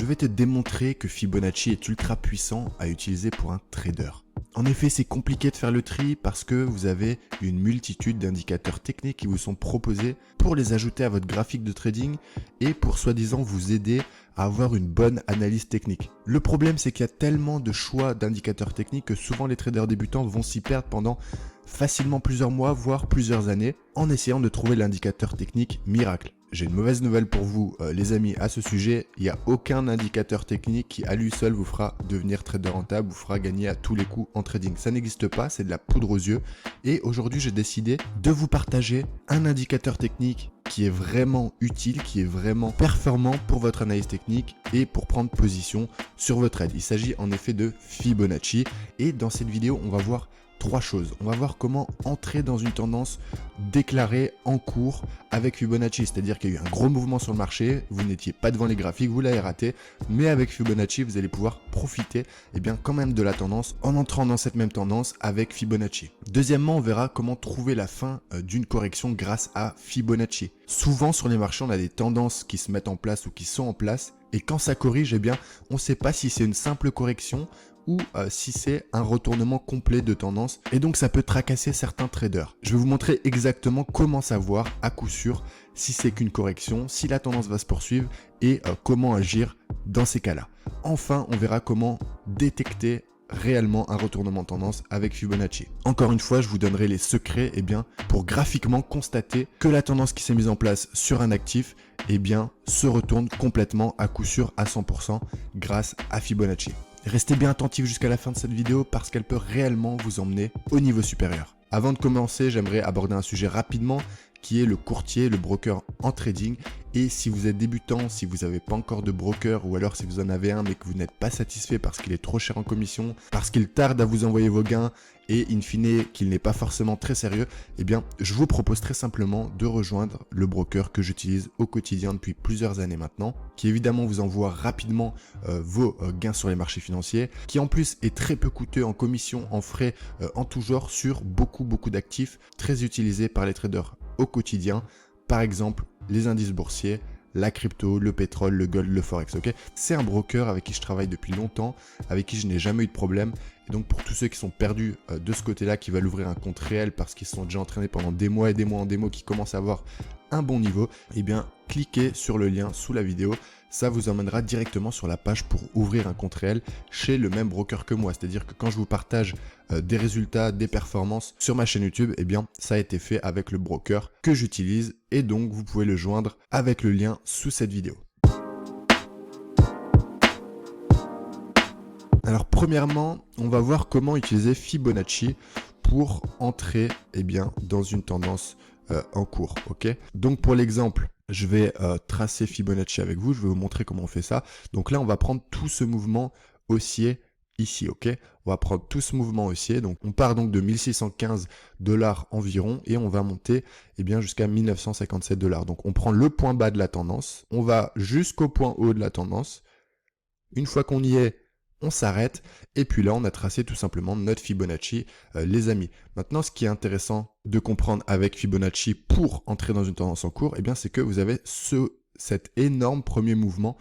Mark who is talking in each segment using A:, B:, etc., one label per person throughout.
A: je vais te démontrer que Fibonacci est ultra puissant à utiliser pour un trader. En effet, c'est compliqué de faire le tri parce que vous avez une multitude d'indicateurs techniques qui vous sont proposés pour les ajouter à votre graphique de trading et pour soi-disant vous aider à avoir une bonne analyse technique. Le problème, c'est qu'il y a tellement de choix d'indicateurs techniques que souvent les traders débutants vont s'y perdre pendant facilement plusieurs mois, voire plusieurs années, en essayant de trouver l'indicateur technique miracle. J'ai une mauvaise nouvelle pour vous, les amis, à ce sujet. Il n'y a aucun indicateur technique qui, à lui seul, vous fera devenir trader rentable, vous fera gagner à tous les coups en trading. Ça n'existe pas, c'est de la poudre aux yeux. Et aujourd'hui, j'ai décidé de vous partager un indicateur technique qui est vraiment utile, qui est vraiment performant pour votre analyse technique et pour prendre position sur votre trade. Il s'agit en effet de Fibonacci. Et dans cette vidéo, on va voir trois choses. On va voir comment entrer dans une tendance déclarée en cours avec Fibonacci, c'est-à-dire qu'il y a eu un gros mouvement sur le marché, vous n'étiez pas devant les graphiques, vous l'avez raté, mais avec Fibonacci, vous allez pouvoir profiter quand même de la tendance en entrant dans cette même tendance avec Fibonacci. Deuxièmement, on verra comment trouver la fin d'une correction grâce à Fibonacci. Souvent sur les marchés, on a des tendances qui se mettent en place ou qui sont en place, et quand ça corrige, on ne sait pas si c'est une simple correction ou si c'est un retournement complet de tendance, et donc ça peut tracasser certains traders. Je vais vous montrer exactement comment savoir à coup sûr si c'est qu'une correction, si la tendance va se poursuivre et comment agir dans ces cas-là. Enfin, on verra comment détecter réellement un retournement de tendance avec Fibonacci. Encore une fois, je vous donnerai les secrets pour graphiquement constater que la tendance qui s'est mise en place sur un actif se retourne complètement à coup sûr à 100% grâce à Fibonacci. Restez bien attentifs jusqu'à la fin de cette vidéo parce qu'elle peut réellement vous emmener au niveau supérieur. Avant de commencer, j'aimerais aborder un sujet rapidement qui est le courtier, le broker en trading. Et si vous êtes débutant, si vous n'avez pas encore de broker ou alors si vous en avez un mais que vous n'êtes pas satisfait parce qu'il est trop cher en commission, parce qu'il tarde à vous envoyer vos gains et in fine qu'il n'est pas forcément très sérieux, je vous propose très simplement de rejoindre le broker que j'utilise au quotidien depuis plusieurs années maintenant, qui évidemment vous envoie rapidement vos gains sur les marchés financiers, qui en plus est très peu coûteux en commission, en frais, en tout genre sur beaucoup d'actifs très utilisés par les traders au quotidien, par exemple les indices boursiers, la crypto, le pétrole, le gold, le forex, ok. C'est un broker avec qui je travaille depuis longtemps, avec qui je n'ai jamais eu de problème. Et donc pour tous ceux qui sont perdus de ce côté-là, qui veulent ouvrir un compte réel parce qu'ils se sont déjà entraînés pendant des mois et des mois en démo, qui commencent à avoir un bon niveau, cliquez sur le lien sous la vidéo. Ça vous emmènera directement sur la page pour ouvrir un compte réel chez le même broker que moi. C'est-à-dire que quand je vous partage des résultats, des performances sur ma chaîne YouTube, ça a été fait avec le broker que j'utilise et donc vous pouvez le joindre avec le lien sous cette vidéo. Alors premièrement, on va voir comment utiliser Fibonacci pour entrer dans une tendance en cours, ok. Donc pour l'exemple, je vais tracer Fibonacci avec vous, je vais vous montrer comment on fait ça. Donc là, on va prendre tout ce mouvement haussier ici, ok. On va prendre tout ce mouvement haussier, donc on part donc de 1615 $ environ et on va monter jusqu'à 1957 $. Donc on prend le point bas de la tendance, on va jusqu'au point haut de la tendance. Une fois qu'on y est, on s'arrête et puis là on a tracé tout simplement notre Fibonacci les amis. Maintenant ce qui est intéressant de comprendre avec Fibonacci pour entrer dans une tendance en cours, c'est que vous avez cet énorme premier mouvement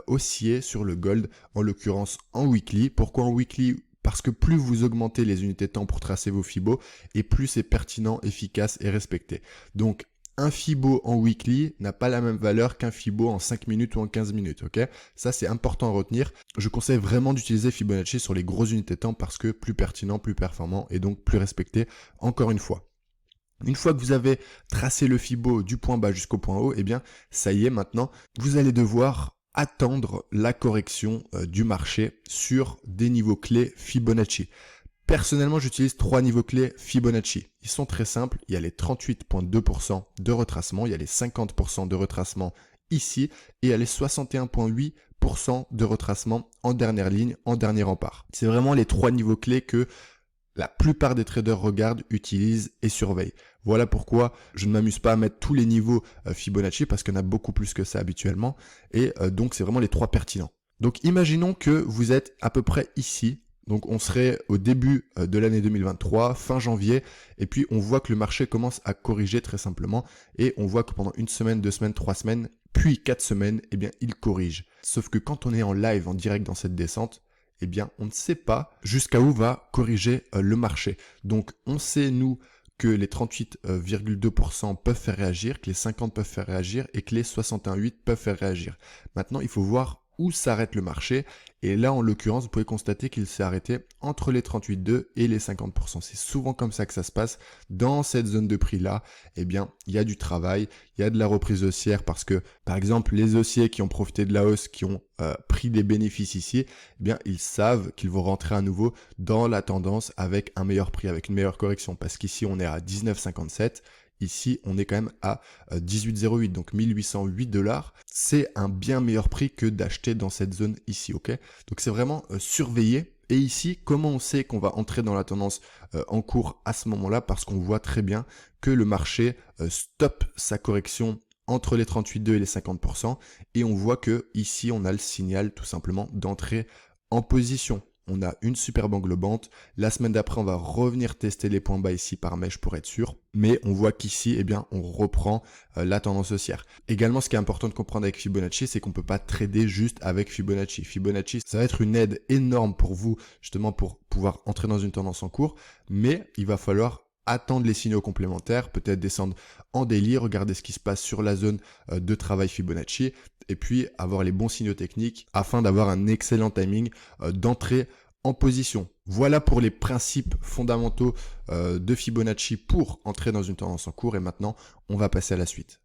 A: haussier sur le gold, en l'occurrence en weekly. Pourquoi en weekly ? Parce que plus vous augmentez les unités de temps pour tracer vos Fibos et plus c'est pertinent, efficace et respecté. Donc un Fibo en weekly n'a pas la même valeur qu'un Fibo en 5 minutes ou en 15 minutes, ok. Ça, c'est important à retenir. Je conseille vraiment d'utiliser Fibonacci sur les grosses unités de temps parce que plus pertinent, plus performant et donc plus respecté, encore une fois. Une fois que vous avez tracé le Fibo du point bas jusqu'au point haut, ça y est, maintenant, vous allez devoir attendre la correction du marché sur des niveaux clés Fibonacci. Personnellement, j'utilise trois niveaux clés Fibonacci. Ils sont très simples. Il y a les 38,2% de retracement, il y a les 50% de retracement ici et il y a les 61,8% de retracement en dernière ligne, en dernier rempart. C'est vraiment les trois niveaux clés que la plupart des traders regardent, utilisent et surveillent. Voilà pourquoi je ne m'amuse pas à mettre tous les niveaux Fibonacci parce qu'il y en a beaucoup plus que ça habituellement. Et donc, c'est vraiment les trois pertinents. Donc, imaginons que vous êtes à peu près ici. Donc on serait au début de l'année 2023, fin janvier, et puis on voit que le marché commence à corriger très simplement, et on voit que pendant une semaine, 2 semaines, 3 semaines, puis 4 semaines, eh bien il corrige. Sauf que quand on est en live, en direct dans cette descente, eh bien on ne sait pas jusqu'à où va corriger le marché. Donc on sait, nous, que les 38,2% peuvent faire réagir, que les 50 peuvent faire réagir et que les 61,8 peuvent faire réagir. Maintenant, il faut voir où s'arrête le marché. Et là, en l'occurrence, vous pouvez constater qu'il s'est arrêté entre les 38,2 et les 50%. C'est souvent comme ça que ça se passe. Dans cette zone de prix-là, eh bien, il y a du travail, il y a de la reprise haussière parce que, par exemple, les haussiers qui ont profité de la hausse, qui ont pris des bénéfices ici, eh bien, ils savent qu'ils vont rentrer à nouveau dans la tendance avec un meilleur prix, avec une meilleure correction. Parce qu'ici, on est à 19,57. Ici, on est quand même à 18,08, donc 1808 $. C'est un bien meilleur prix que d'acheter dans cette zone ici, ok? Donc c'est vraiment surveillé. Et ici, comment on sait qu'on va entrer dans la tendance en cours à ce moment-là? Parce qu'on voit très bien que le marché stoppe sa correction entre les 38,2 et les 50%. Et on voit que ici, on a le signal tout simplement d'entrer en position. On a une superbe englobante. La semaine d'après, on va revenir tester les points bas ici par mèche pour être sûr. Mais on voit qu'ici, eh bien, on reprend la tendance haussière. Également, ce qui est important de comprendre avec Fibonacci, c'est qu'on ne peut pas trader juste avec Fibonacci. Fibonacci, ça va être une aide énorme pour vous, justement, pour pouvoir entrer dans une tendance en cours. Mais il va falloir attendre les signaux complémentaires, peut-être descendre en daily, regarder ce qui se passe sur la zone de travail Fibonacci, et puis avoir les bons signaux techniques afin d'avoir un excellent timing d'entrée en position. Voilà pour les principes fondamentaux de Fibonacci pour entrer dans une tendance en cours, et maintenant on va passer à la suite.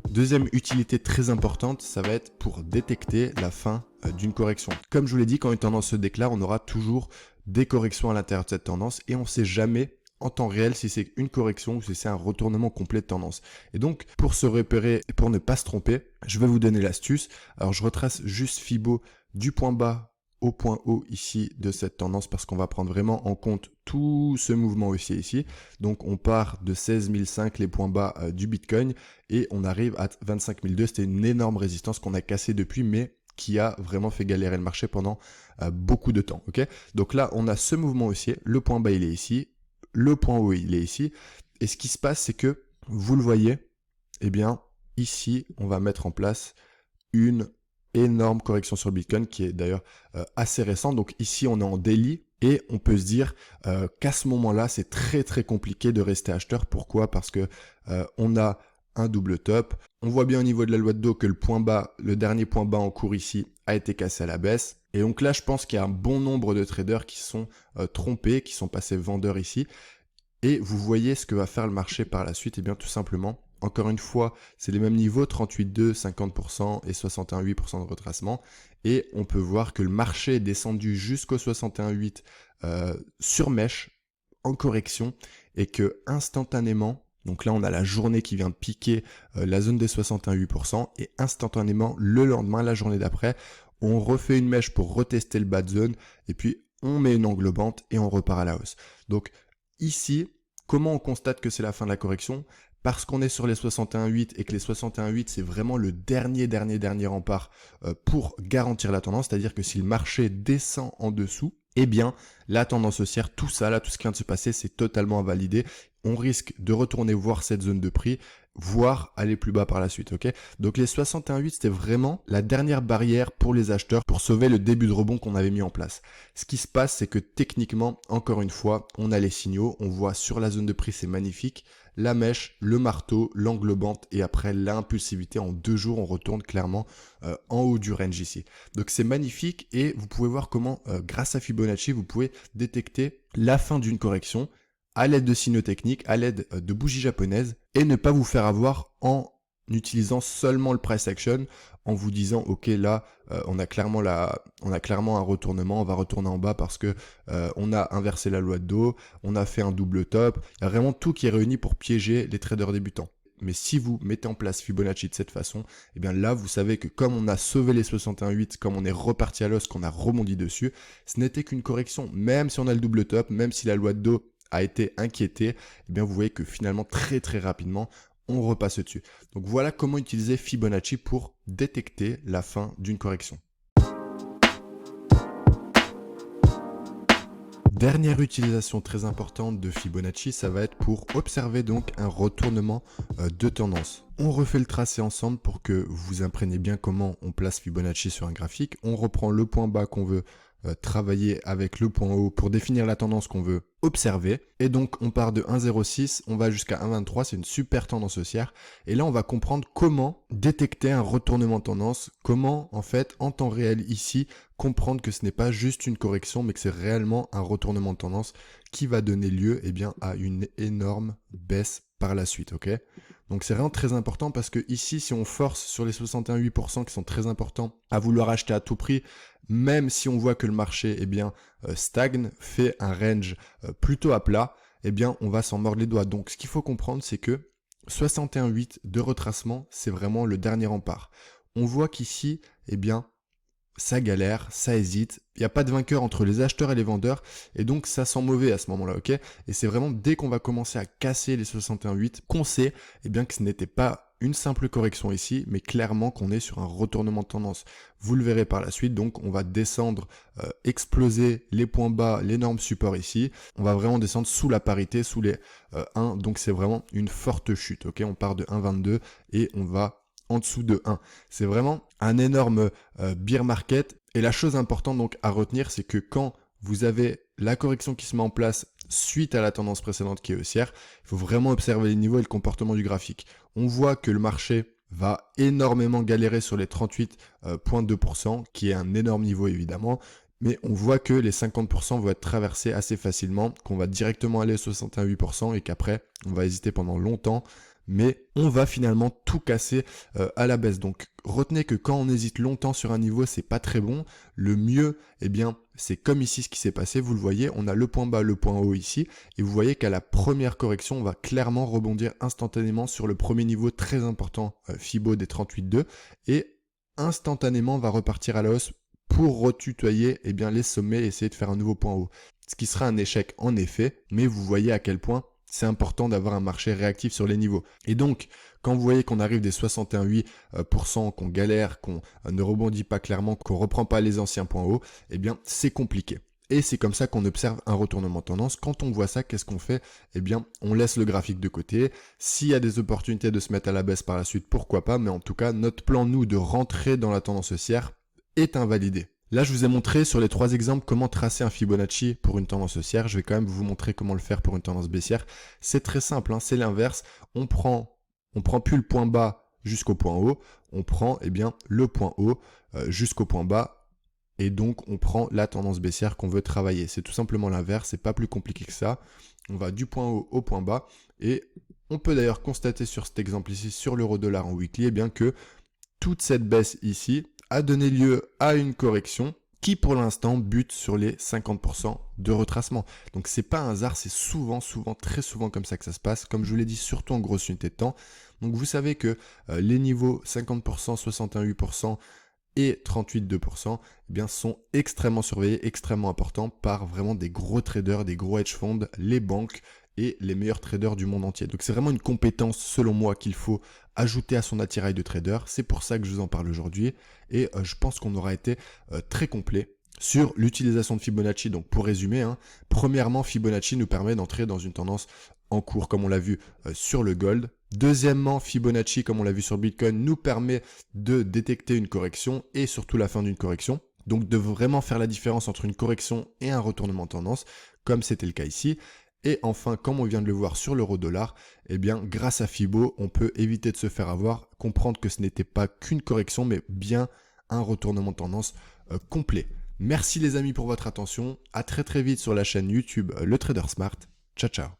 A: Deuxième utilité très importante, ça va être pour détecter la fin d'une correction. Comme je vous l'ai dit, quand une tendance se déclare, on aura toujours des corrections à l'intérieur de cette tendance et on ne sait jamais en temps réel si c'est une correction ou si c'est un retournement complet de tendance. Et donc, pour se repérer et pour ne pas se tromper, je vais vous donner l'astuce. Alors, je retrace juste Fibo du point bas au point haut ici de cette tendance parce qu'on va prendre vraiment en compte tout ce mouvement haussier ici. Donc on part de 16 005 les points bas du Bitcoin et on arrive à 25 002. C'était une énorme résistance qu'on a cassée depuis mais qui a vraiment fait galérer le marché pendant beaucoup de temps. Ok, donc là on a ce mouvement haussier, le point bas il est ici, le point haut il est ici. Et ce qui se passe c'est que vous le voyez, eh bien ici on va mettre en place une énorme correction sur Bitcoin qui est d'ailleurs assez récente. Donc ici on est en daily et on peut se dire qu'à ce moment-là c'est très très compliqué de rester acheteur. Pourquoi? Parce que on a un double top. On voit bien au niveau de la loi de Dow que le point bas, le dernier point bas en cours ici a été cassé à la baisse. Et donc là je pense qu'il y a un bon nombre de traders qui sont trompés, qui sont passés vendeurs ici. Et vous voyez ce que va faire le marché par la suite. Et bien tout simplement, encore une fois, c'est les mêmes niveaux, 38,2, 50% et 61,8% de retracement. Et on peut voir que le marché est descendu jusqu'au 61,8 sur mèche en correction et que instantanément, donc là on a la journée qui vient de piquer la zone des 61,8% et instantanément, le lendemain, la journée d'après, on refait une mèche pour retester le bas de zone et puis on met une englobante et on repart à la hausse. Donc ici, comment on constate que c'est la fin de la correction? Parce qu'on est sur les 61,8 et que les 61,8 c'est vraiment le dernier rempart pour garantir la tendance, c'est-à-dire que si le marché descend en dessous, eh bien la tendance haussière, tout ça là, tout ce qui vient de se passer, c'est totalement invalidé. On risque de retourner voir cette zone de prix, voire aller plus bas par la suite, ok? Donc les 61,8 c'était vraiment la dernière barrière pour les acheteurs pour sauver le début de rebond qu'on avait mis en place. Ce qui se passe, c'est que techniquement, encore une fois, on a les signaux, on voit sur la zone de prix, c'est magnifique, la mèche, le marteau, l'englobante et après l'impulsivité. En 2 jours, on retourne clairement en haut du range ici. Donc c'est magnifique et vous pouvez voir comment, grâce à Fibonacci, vous pouvez détecter la fin d'une correction à l'aide de signaux techniques, à l'aide de bougies japonaises et ne pas vous faire avoir en utilisant seulement le price action en vous disant ok là on a clairement un retournement, on va retourner en bas parce que on a inversé la loi de Dow, on a fait un double top, il y a vraiment tout qui est réuni pour piéger les traders débutants. Mais si vous mettez en place Fibonacci de cette façon, eh bien là vous savez que comme on a sauvé les 61,8, comme on est reparti à l'os, qu'on a rebondi dessus, ce n'était qu'une correction, même si on a le double top, même si la loi de Dow a été inquiétée, eh bien vous voyez que finalement très rapidement on repasse dessus. Donc voilà comment utiliser Fibonacci pour détecter la fin d'une correction. Dernière utilisation très importante de Fibonacci, ça va être pour observer donc un retournement de tendance. On refait le tracé ensemble pour que vous imprégniez bien comment on place Fibonacci sur un graphique. On reprend le point bas qu'on veut travailler avec le point haut pour définir la tendance qu'on veut observer. Et donc on part de 1,06, on va jusqu'à 1,23, c'est une super tendance haussière. Et là on va comprendre comment détecter un retournement de tendance, comment en fait en temps réel ici comprendre que ce n'est pas juste une correction mais que c'est réellement un retournement de tendance qui va donner lieu à une énorme baisse par la suite, ok? Donc c'est vraiment très important parce que ici, si on force sur les 61,8% qui sont très importants à vouloir acheter à tout prix, même si on voit que le marché stagne, fait un range plutôt à plat, on va s'en mordre les doigts. Donc ce qu'il faut comprendre, c'est que 61,8 de retracement, c'est vraiment le dernier rempart. On voit qu'ici, ça galère, ça hésite, il n'y a pas de vainqueur entre les acheteurs et les vendeurs, et donc ça sent mauvais à ce moment-là, ok? Et c'est vraiment dès qu'on va commencer à casser les 61,8 qu'on sait que ce n'était pas une simple correction ici, mais clairement qu'on est sur un retournement de tendance. Vous le verrez par la suite, donc on va descendre, exploser les points bas, l'énorme support ici, on va vraiment descendre sous la parité, sous les 1, donc c'est vraiment une forte chute, ok? On part de 1,22 et on va en dessous de 1. C'est vraiment un énorme bear market. Et la chose importante donc à retenir, c'est que quand vous avez la correction qui se met en place suite à la tendance précédente qui est haussière, il faut vraiment observer les niveaux et le comportement du graphique. On voit que le marché va énormément galérer sur les 38,2%, qui est un énorme niveau évidemment. Mais on voit que les 50% vont être traversés assez facilement, qu'on va directement aller à 61,8% et qu'après, on va hésiter pendant longtemps. Mais on va finalement tout casser à la baisse. Donc retenez que quand on hésite longtemps sur un niveau, c'est pas très bon. Le mieux, c'est comme ici ce qui s'est passé. Vous le voyez, on a le point bas, le point haut ici. Et vous voyez qu'à la première correction, on va clairement rebondir instantanément sur le premier niveau très important, Fibo des 38,2. Et instantanément, on va repartir à la hausse pour retutoyer les sommets et essayer de faire un nouveau point haut. Ce qui sera un échec en effet, mais vous voyez à quel point c'est important d'avoir un marché réactif sur les niveaux. Et donc, quand vous voyez qu'on arrive des 61,8%, qu'on galère, qu'on ne rebondit pas clairement, qu'on ne reprend pas les anciens points hauts, c'est compliqué. Et c'est comme ça qu'on observe un retournement de tendance. Quand on voit ça, qu'est-ce qu'on fait? On laisse le graphique de côté. S'il y a des opportunités de se mettre à la baisse par la suite, pourquoi pas. Mais en tout cas, notre plan, nous, de rentrer dans la tendance haussière est invalidé. Là, je vous ai montré sur les 3 exemples comment tracer un Fibonacci pour une tendance haussière. Je vais quand même vous montrer comment le faire pour une tendance baissière. C'est très simple, c'est l'inverse. On prend plus le point bas jusqu'au point haut. On prend le point haut jusqu'au point bas. Et donc, on prend la tendance baissière qu'on veut travailler. C'est tout simplement l'inverse, c'est pas plus compliqué que ça. On va du point haut au point bas. Et on peut d'ailleurs constater sur cet exemple ici, sur l'euro-dollar en weekly, que toute cette baisse ici a donné lieu à une correction qui pour l'instant bute sur les 50% de retracement. Donc c'est pas un hasard, c'est très souvent comme ça que ça se passe. Comme je vous l'ai dit, surtout en grosse unité de temps. Donc vous savez que les niveaux 50%, 61,8% et 38,2% sont extrêmement surveillés, extrêmement importants par vraiment des gros traders, des gros hedge funds, les banques et les meilleurs traders du monde entier. Donc c'est vraiment une compétence selon moi qu'il faut ajouter à son attirail de trader. C'est pour ça que je vous en parle aujourd'hui et je pense qu'on aura été très complet sur l'utilisation de Fibonacci. Donc pour résumer, premièrement, Fibonacci nous permet d'entrer dans une tendance en cours comme on l'a vu sur le gold. Deuxièmement, Fibonacci, comme on l'a vu sur Bitcoin, nous permet de détecter une correction et surtout la fin d'une correction. Donc de vraiment faire la différence entre une correction et un retournement de tendance, comme c'était le cas ici. Et enfin, comme on vient de le voir sur l'euro-dollar, grâce à Fibo, on peut éviter de se faire avoir, comprendre que ce n'était pas qu'une correction, mais bien un retournement de tendance complet. Merci les amis pour votre attention. À très vite sur la chaîne YouTube Le Trader Smart. Ciao, ciao.